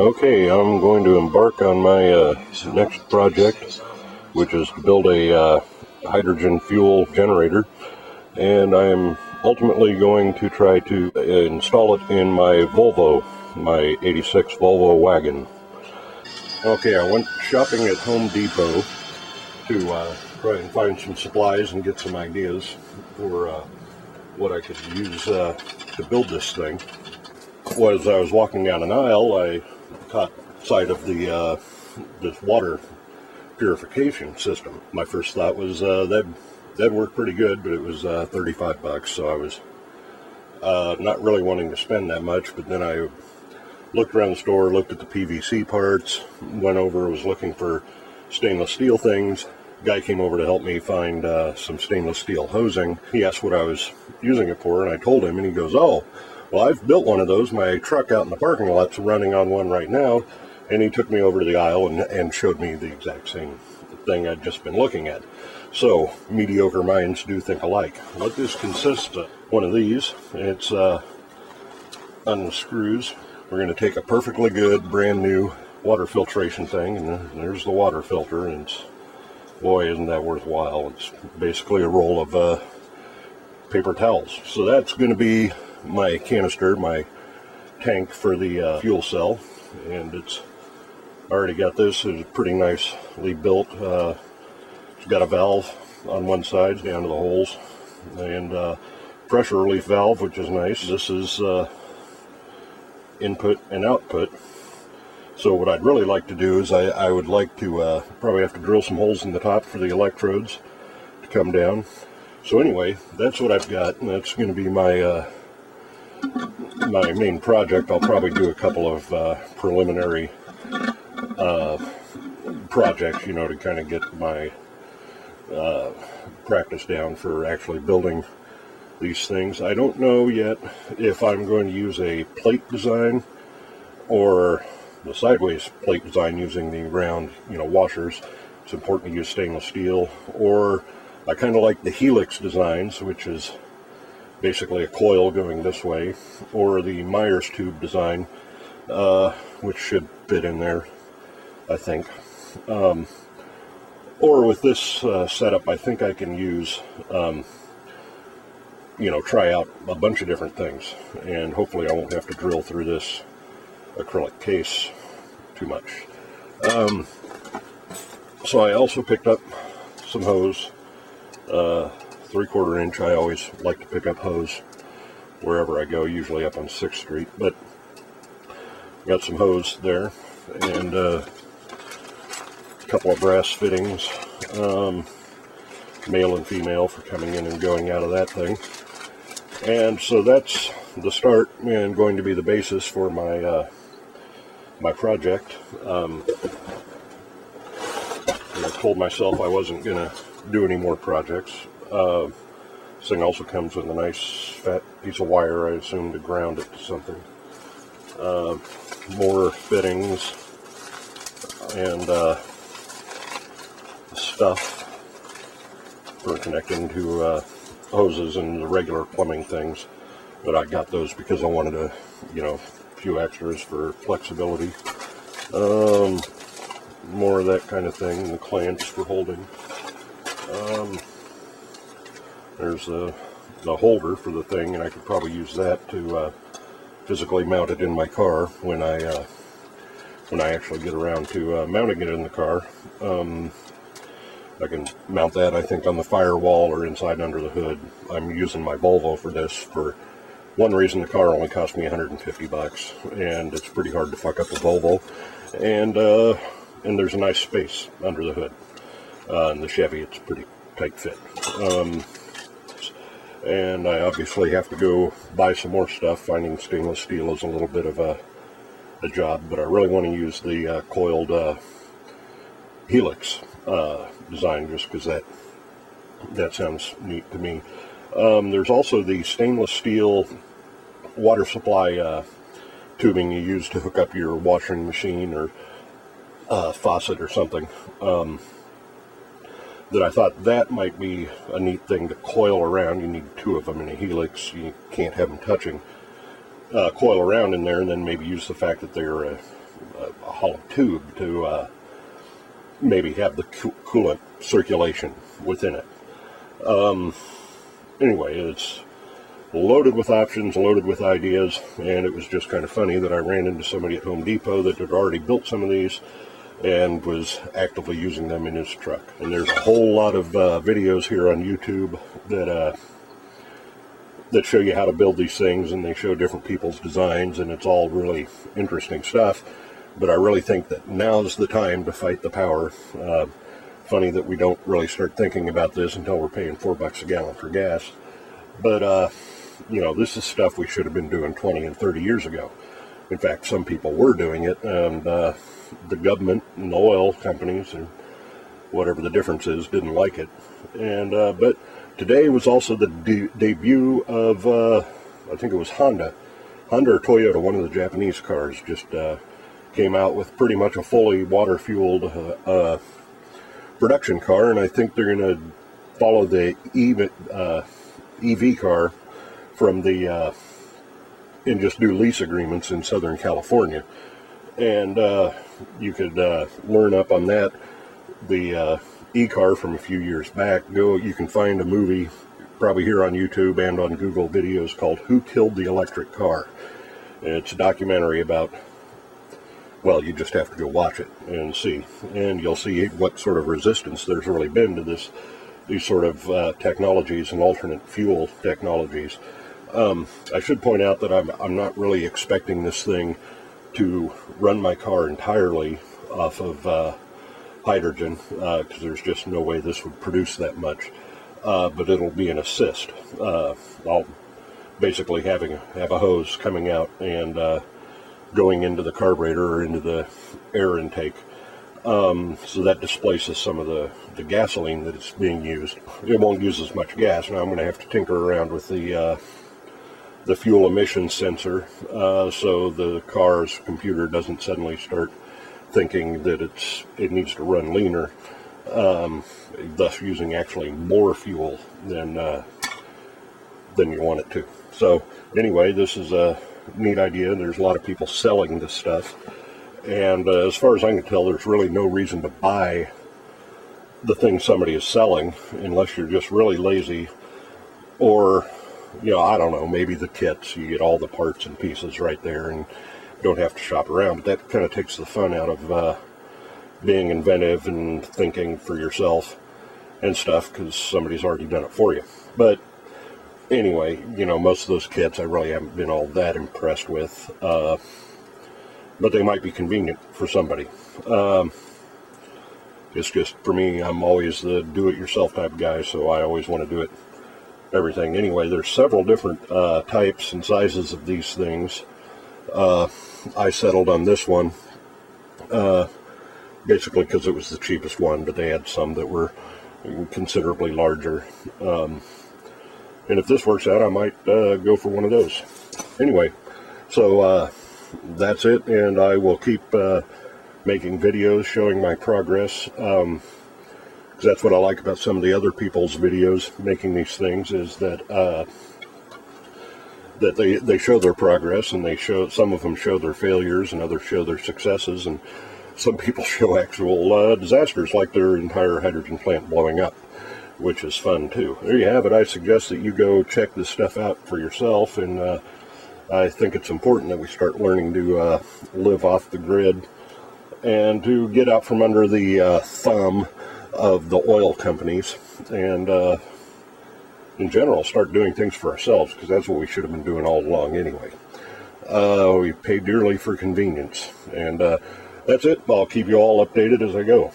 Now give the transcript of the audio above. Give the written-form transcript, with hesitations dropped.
Okay, I'm going to embark on my next project, which is to build a hydrogen fuel generator, and I'm ultimately going to try to install it in my Volvo, my 86 Volvo wagon. Okay, I went shopping at Home Depot to try and find some supplies and get some ideas for what I could use to build this thing. As I was walking down an aisle, I caught sight of the this water purification system. My first thought was that'd work pretty good, but it was $35, so I was not really wanting to spend that much. But then I looked around the store, looked at the PVC parts, went over, was looking for stainless steel things. Guy came over to help me find some stainless steel hosing. He asked what I was using it for, and I told him, and he goes, "Oh, well, I've built one of those. My truck out in the parking lot's running on one right now." And he took me over to the aisle and showed me the exact same thing I'd just been looking at. So, mediocre minds do think alike. What this consists of, one of these, it's on the screws. We're going to take a perfectly good, brand new water filtration thing, and there's the water filter, and boy, isn't that worthwhile. It's basically a roll of paper towels. So that's going to be my canister, my tank for the fuel cell, and it's already got this. It's pretty nicely built. It's got a valve on one side down to the holes, and pressure relief valve, which is nice. This is input and output. So what I'd really like to do is I would like to probably have to drill some holes in the top for the electrodes to come down. So anyway, that's what I've got, and that's going to be my my main project. I'll probably do a couple of preliminary projects, to kind of get my practice down for actually building these things. I don't know yet if I'm going to use a plate design or the sideways plate design using the round, washers. It's important to use stainless steel, or I kind of like the helix designs, which is basically a coil going this way, or the Myers tube design, which should fit in there, I think. Or with this setup, I think I can use, try out a bunch of different things, and hopefully I won't have to drill through this acrylic case too much. So I also picked up some hose, 3/4 inch. I always like to pick up hose wherever I go, usually up on 6th Street, but got some hose there, and a couple of brass fittings, male and female, for coming in and going out of that thing. And so that's the start and going to be the basis for my my project. I told myself I wasn't going to do any more projects. This thing also comes with a nice fat piece of wire, I assume, to ground it to something. More fittings and stuff for connecting to hoses and the regular plumbing things. But I got those because I wanted a few extras for flexibility. More of that kind of thing, the clamps for holding. There's the holder for the thing, and I could probably use that to physically mount it in my car when I actually get around to mounting it in the car. I can mount that, I think, on the firewall or inside under the hood. I'm using my Volvo for this. For one reason, the car only cost me $150, and it's pretty hard to fuck up a Volvo. And there's a nice space under the hood. And the Chevy, it's pretty tight fit. And I obviously have to go buy some more stuff. Finding stainless steel is a little bit of a job, but I really want to use the coiled helix design, just because that sounds neat to me. There's also the stainless steel water supply tubing you use to hook up your washing machine or faucet or something. That I thought that might be a neat thing to coil around. You need two of them in a helix. You can't have them touching. Coil around in there, and then maybe use the fact that they're a hollow tube to maybe have the coolant circulation within it. Anyway, it's loaded with options, loaded with ideas, and it was just kind of funny that I ran into somebody at Home Depot that had already built some of these and was actively using them in his truck. And there's a whole lot of videos here on YouTube that show you how to build these things, and they show different people's designs, and it's all really interesting stuff. But I really think that now's the time to fight the power. Funny that we don't really start thinking about this until we're paying $4 a gallon for gas. But, you know, this is stuff we should have been doing 20 and 30 years ago. In fact, some people were doing it, and the government and the oil companies, and whatever the difference is, didn't like it. And but today was also the debut of, I think it was Honda or Toyota, one of the Japanese cars, just came out with pretty much a fully water-fueled production car, and I think they're going to follow the EV car from the and just do lease agreements in Southern California. And you could learn up on that. The e-car from a few years back, you can find a movie probably here on YouTube and on Google videos called Who Killed the Electric Car? And it's a documentary about, well, you just have to go watch it and see, and you'll see what sort of resistance there's really been to these sort of technologies and alternate fuel technologies. I should point out that I'm not really expecting this thing to run my car entirely off of hydrogen, because there's just no way this would produce that much. But it'll be an assist. I'll basically have a hose coming out and going into the carburetor or into the air intake. So that displaces some of the gasoline that is being used. It won't use as much gas. Now I'm going to have to tinker around with the fuel emissions sensor, so the car's computer doesn't suddenly start thinking that it needs to run leaner, thus using actually more fuel than you want it to. So anyway, this is a neat idea. There's a lot of people selling this stuff, and as far as I can tell, there's really no reason to buy the thing somebody is selling unless you're just really lazy, or, you know, I don't know, maybe the kits, you get all the parts and pieces right there and don't have to shop around. But that kind of takes the fun out of being inventive and thinking for yourself and stuff, because somebody's already done it for you. But anyway, you know, most of those kits I really haven't been all that impressed with, but they might be convenient for somebody. It's just, for me, I'm always the do-it-yourself type guy, so I always want to do it everything. Anyway, there's several different types and sizes of these things. I settled on this one, basically because it was the cheapest one, but they had some that were considerably larger. And if this works out, I might go for one of those. Anyway, so that's it, and I will keep making videos showing my progress, because that's what I like about some of the other people's videos making these things, is that that they show their progress, and some of them show their failures, and others show their successes, and some people show actual disasters, like their entire hydrogen plant blowing up, which is fun too. There you have it. I suggest that you go check this stuff out for yourself, and I think it's important that we start learning to live off the grid and to get out from under the thumb of the oil companies, and in general start doing things for ourselves, because that's what we should have been doing all along anyway. We pay dearly for convenience, and that's it. I'll keep you all updated as I go.